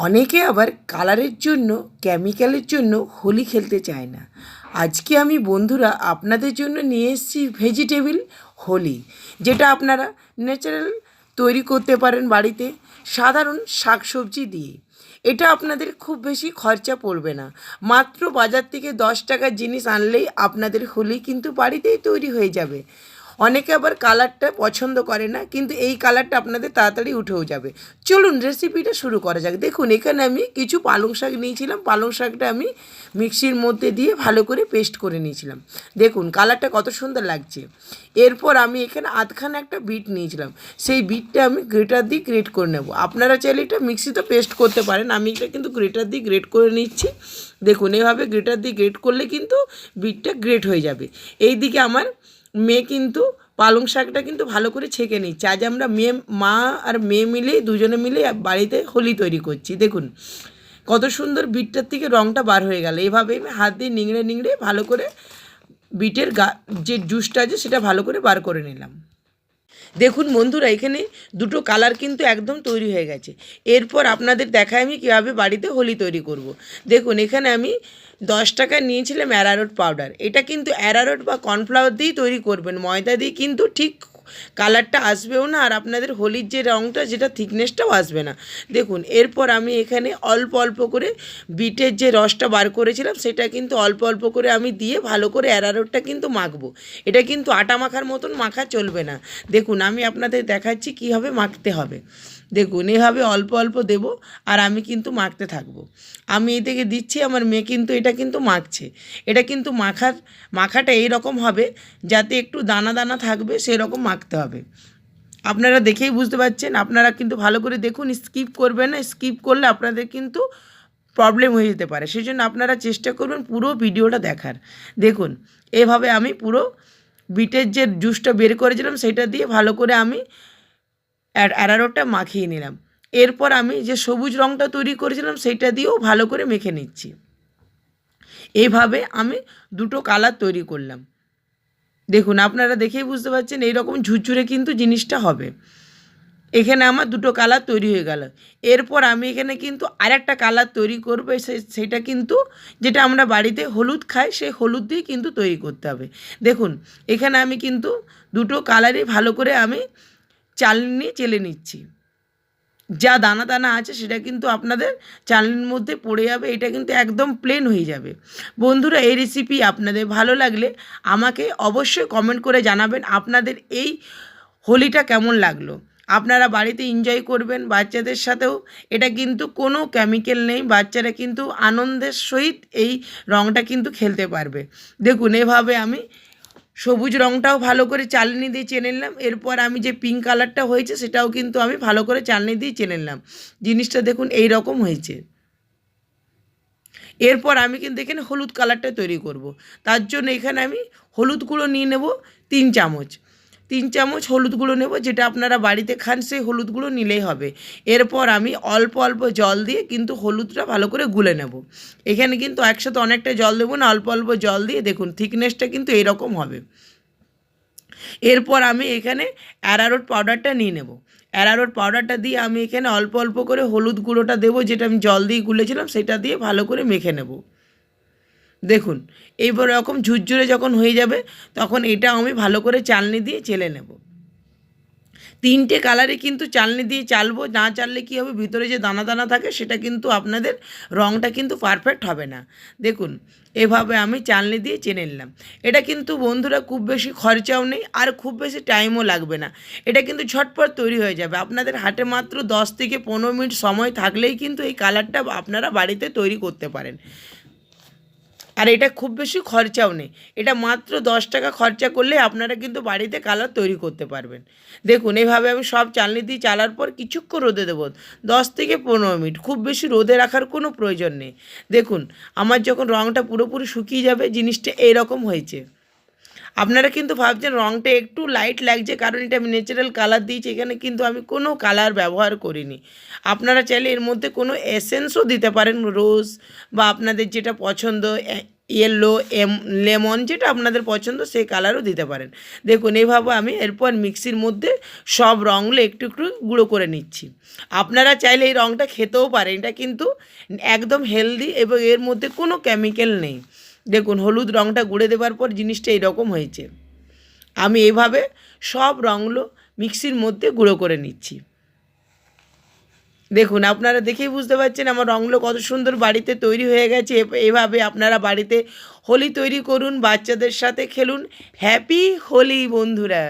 অনেকে আবার কালারের জন্য কেমিক্যালের জন্য হোলি খেলতে চায় না। আজকে আমি বন্ধুরা আপনাদের জন্য নিয়ে এসেছি ভেজিটেবিল হোলি, যেটা আপনারা ন্যাচারাল তৈরি করতে পারেন বাড়িতে সাধারণ শাকসবজি দিয়ে। এটা আপনাদের খুব বেশি খরচা পড়বে না। মাত্র বাজার থেকে 10 টাকার জিনিস আনলেই আপনাদের হোলি কিন্তু বাড়িতেই তৈরি হয়ে যাবে। অনেকে আবার কালারটা পছন্দ করে না, কিন্তু এই কালারটা আপনাদের তাড়াতাড়ি উঠেও যাবে। চলুন রেসিপিটা শুরু করা যাক। দেখুন, এখানে আমি কিছু পালং শাক নিয়েছিলাম। পালং শাকটা আমি মিক্সির মধ্যে দিয়ে ভালো করে পেস্ট করে নিয়েছিলাম। দেখুন কালারটা কত সুন্দর লাগছে। এরপর আমি এখানে আধখানা একটা বিট নিয়েছিলাম। সেই বিটটা আমি গ্রেটার দিয়ে গ্রেট করে নেব। আপনারা চাইলে এটা মিক্সিতে পেস্ট করতে পারেন, আমি এটা কিন্তু গ্রেটার দিয়ে গ্রেট করে নিচ্ছি। দেখুন এভাবে গ্রেটার দিয়ে গ্রেট করলে কিন্তু বিটটা গ্রেট হয়ে যাবে। এই দিকে আমার মেয়ে কিন্তু পালং শাকটা কিন্তু ভালো করে ছেঁকে নিচ্ছে। আজ আমরা মা আর মেয়ে মিলে দুজনে মিলে বাড়িতে হোলি তৈরি করছি। দেখুন কত সুন্দর বিটটার থেকে রঙটা বার হয়ে গেল। এভাবে আমি হাত দিয়ে নিংড়ে নিংড়ে ভালো করে বিটের যে জুসটা আছে সেটা ভালো করে বার করে নিলাম। দেখুন বন্ধুরা, এখানে দুটো কালার কিন্তু একদম তৈরি হয়ে গেছে। এরপর আপনাদের দেখাই আমি কীভাবে বাড়িতে হোলি তৈরি করব। দেখুন এখানে আমি 10 টাকা নিয়েছিলাম অ্যারারুট পাউডার। এটা কিন্তু অ্যারারুট বা কর্নফ্লাওয়ার দিয়েই তৈরি করবেন, ময়দা দিয়ে কিন্তু ঠিক কালারটা আসবেও না, আর আপনাদের হোলির যে রঙটা যেটা থিকনেসটাও আসবে না। দেখুন এরপর আমি এখানে অল্প অল্প করে বিটের যে রসটা বার করেছিলাম সেটা কিন্তু অল্প অল্প করে আমি দিয়ে ভালো করে অ্যারারুটটা কিন্তু মাখবো। এটা কিন্তু আটা মাখার মতন মাখা চলবে না। দেখুন আমি আপনাদের দেখাচ্ছি কীভাবে মাখতে হবে। দেখুন এভাবে অল্প অল্প দেব আর আমি কিন্তু মাখতে থাকবো। আমি এই থেকে দিচ্ছি, আমার মেয়ে কিন্তু এটা কিন্তু মাখছে। এটা কিন্তু মাখাটা এইরকম হবে যাতে একটু দানা দানা থাকবে, সেরকম মাখতে হবে। আপনারা দেখেই বুঝতে পারছেন। আপনারা কিন্তু ভালো করে দেখুন, স্কিপ করবেন না। স্কিপ করলে আপনাদের কিন্তু প্রবলেম হয়ে যেতে পারে, সেই জন্য আপনারা চেষ্টা করবেন পুরো ভিডিওটা দেখার। দেখুন এভাবে আমি পুরো বিটের যে জুসটা বের করেছিলাম সেটা দিয়ে ভালো করে আমি অ্যারারুটটা মাখিয়ে নিলাম। এরপর আমি যে সবুজ রঙটা তৈরি করেছিলাম সেইটা দিয়েও ভালো করে মেখে নিচ্ছি। এইভাবে আমি দুটো কালার তৈরি করলাম। দেখুন আপনারা দেখেই বুঝতে পারছেন এইরকম ঝুরঝুরে কিন্তু জিনিসটা হবে। এখানে আমার দুটো কালার তৈরি হয়ে গেল। এরপর আমি এখানে কিন্তু আরেকটা কালার তৈরি করবো। সেটা কিন্তু যেটা আমরা বাড়িতে হলুদ খাই, সেই হলুদ দিয়ে কিন্তু তৈরি করতে হবে। দেখুন এখানে আমি কিন্তু দুটো কালারই ভালো করে আমি চালনি চেলে নিচ্ছি। যা দানা দানা আছে সেটা কিন্তু আপনাদের চালনির মধ্যে পড়ে যাবে। এটা কিন্তু একদম প্লেন হয়ে যাবে। বন্ধুরা এই রেসিপি আপনাদের ভালো লাগলে আমাকে অবশ্যই কমেন্ট করে জানাবেন আপনাদের এই হোলিটা কেমন লাগলো। আপনারা বাড়িতে এনজয় করবেন বাচ্চাদের সাথেও। এটা কিন্তু কোনো কেমিক্যাল নেই, বাচ্চারা কিন্তু আনন্দের সহিত এই রঙটা কিন্তু খেলতে পারবে। দেখুন এভাবে আমি সবুজ রঙটাও ভালো করে চালনি দিয়ে চেনে নিলাম। এরপর আমি যে পিঙ্ক কালারটা হয়েছে সেটাও কিন্তু আমি ভালো করে চালনি দিয়ে চেনে নিলাম। জিনিসটা দেখুন এই রকম হয়েছে। এরপর আমি কিন্তু এখানে হলুদ কালারটা তৈরি করব। তার জন্য এখানে আমি হলুদ গুঁড়ো নিয়ে নেব 3 চামচ। 3 চামচ হলুদ গুঁড়ো নেব, যেটা আপনারা বাড়িতে খান সেই হলুদ গুঁড়ো নিলেই হবে। এরপর আমি অল্প অল্প জল দিয়ে কিন্তু হলুদটা ভালো করে গুলে নেব। এখানে কিন্তু একসাথে অনেকটা জল দেবো না, অল্প অল্প জল দিয়ে দেখুন থিকনেসটা কিন্তু এরকম হবে। এরপর আমি এখানে অ্যারারুট পাউডারটা নিয়ে নেব। অ্যারারুট পাউডারটা দিয়ে আমি এখানে অল্প অল্প করে হলুদ গুঁড়োটা দেবো, যেটা আমি জল দিয়ে গুলেছিলাম সেটা দিয়ে ভালো করে মেখে নেব। দেখুন এইবার এরকম ঝুরঝুরে যখন হয়ে যাবে তখন এটা আমি ভালো করে চালনি দিয়ে চেলে নেব। 3টে কালারে কিন্তু চালনি দিয়ে চালবো, না চাললে কী হবে, ভিতরে যে দানা দানা থাকে সেটা কিন্তু আপনাদের রঙটা কিন্তু পারফেক্ট হবে না। দেখুন এভাবে আমি চালনি দিয়ে চেনে নিলাম। এটা কিন্তু বন্ধুরা খুব বেশি খরচাও নেই আর খুব বেশি টাইমও লাগবে না। এটা কিন্তু ঝটপট তৈরি হয়ে যাবে। আপনাদের হাতে মাত্র 10 থেকে 15 মিনিট সময় থাকলেই কিন্তু এই কালারটা আপনারা বাড়িতে তৈরি করতে পারেন। আর এটা খুব বেশি খরচাও নেই। এটা মাত্র 10 টাকা খরচা করলে আপনারা কিন্তু বাড়িতে কালার তৈরি করতে পারবেন। দেখুন এইভাবে আমি সব চালনি দিয়ে চালার পর কিছুক্ষণ রোদে দেবো, 10 থেকে 15 মিনিট। খুব বেশি রোদে রাখার কোনো প্রয়োজন নেই। দেখুন আমার যখন রঙটা পুরোপুরি শুকিয়ে যাবে জিনিসটা এইরকম হয়েছে। আপনারা কিন্তু ভাবছেন রঙটা একটু লাইট লাগছে, কারণ এটা আমি ন্যাচারাল কালার দিয়েছি, এখানে কিন্তু আমি কোনো কালার ব্যবহার করিনি। আপনারা চাইলে এর মধ্যে কোনো এসেন্সও দিতে পারেন, রোজ বা আপনাদের যেটা পছন্দ, ইয়েলো, লেমন, যেটা আপনাদের পছন্দ সেই কালারও দিতে পারেন। দেখুন এইভাবে আমি এরপর মিক্সির মধ্যে সব রঙগুলো একটু একটু গুঁড়ো করে নিচ্ছি। আপনারা চাইলে এই রঙটা খেতেও পারেন, এটা কিন্তু একদম হেলদি এবং এর মধ্যে কোনো কেমিক্যাল নেই। দেখুন হলুদ রঙটা গুঁড়ে দেওয়ার পর জিনিসটা এইরকম হয়েছে। আমি এইভাবে সব রঙগুলো মিক্সির মধ্যে গুঁড়ো করে নিচ্ছি। দেখুন আপনারা দেখেই বুঝতে পারছেন আমার রঙগুলো কত সুন্দর বাড়িতে তৈরি হয়ে গেছে। এভাবে আপনারা বাড়িতে হোলি তৈরি করুন, বাচ্চাদের সাথে খেলুন। হ্যাপি হোলি বন্ধুরা।